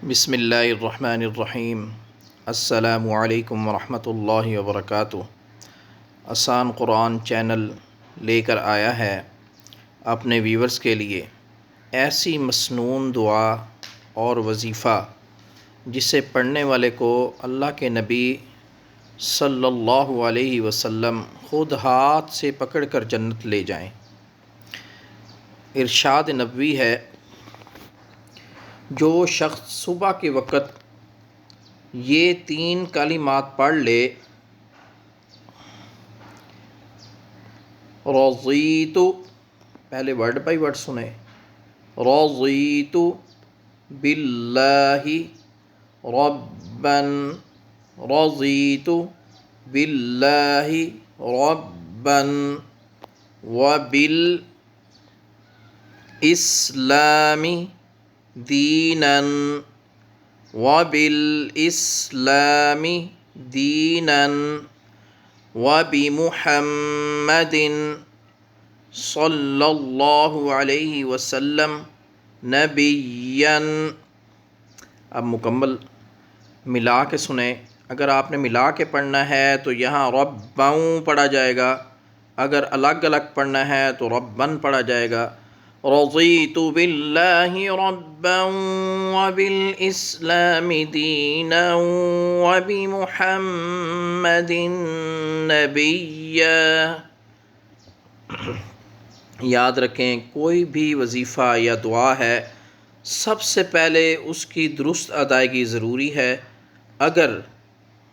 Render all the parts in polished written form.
بسم اللہ الرحمن الرحیم۔ السلام علیکم ورحمۃ اللہ وبرکاتہ۔ آسان قرآن چینل لے کر آیا ہے اپنے ویورز کے لیے ایسی مسنون دعا اور وظیفہ جسے پڑھنے والے کو اللہ کے نبی صلی اللہ علیہ وسلم خود ہاتھ سے پکڑ کر جنت لے جائیں۔ ارشاد نبوی ہے، جو شخص صبح کے وقت یہ 3 کلمات پڑھ لے، رضیت، پہلے ورڈ بائی ورڈ سنیں، رضیت باللہ ربا، رضیت باللہ ربا وبالاسلام دینا، وبالاسلام دینا، وبمحمد صلی اللہ علیہ وسلم نبیا۔ اب مکمل ملا کے سنیں۔ اگر آپ نے ملا کے پڑھنا ہے تو یہاں رباؤں پڑھا جائے گا، اگر الگ الگ پڑھنا ہے تو ربن پڑھا جائے گا۔ رضیت باللہ ربا وبالاسلام دینا وبمحمد نبیا۔ یاد رکھیں، کوئی بھی وظیفہ یا دعا ہے سب سے پہلے اس کی درست ادائیگی ضروری ہے۔ اگر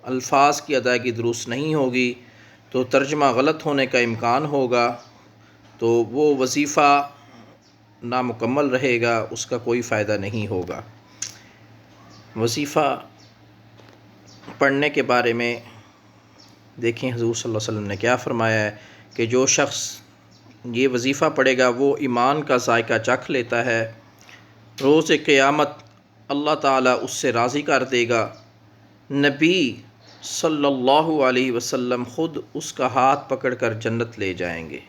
الفاظ کی ادائیگی درست نہیں ہوگی تو ترجمہ غلط ہونے کا امکان ہوگا، تو وہ وظیفہ نامکمل رہے گا، اس کا کوئی فائدہ نہیں ہوگا۔ وظیفہ پڑھنے کے بارے میں دیکھیں حضور صلی اللہ علیہ وسلم نے کیا فرمایا ہے کہ جو شخص یہ وظیفہ پڑھے گا وہ ایمان کا ذائقہ چکھ لیتا ہے، روز قیامت اللہ تعالیٰ اس سے راضی کر دے گا، نبی صلی اللہ علیہ وسلم خود اس کا ہاتھ پکڑ کر جنت لے جائیں گے۔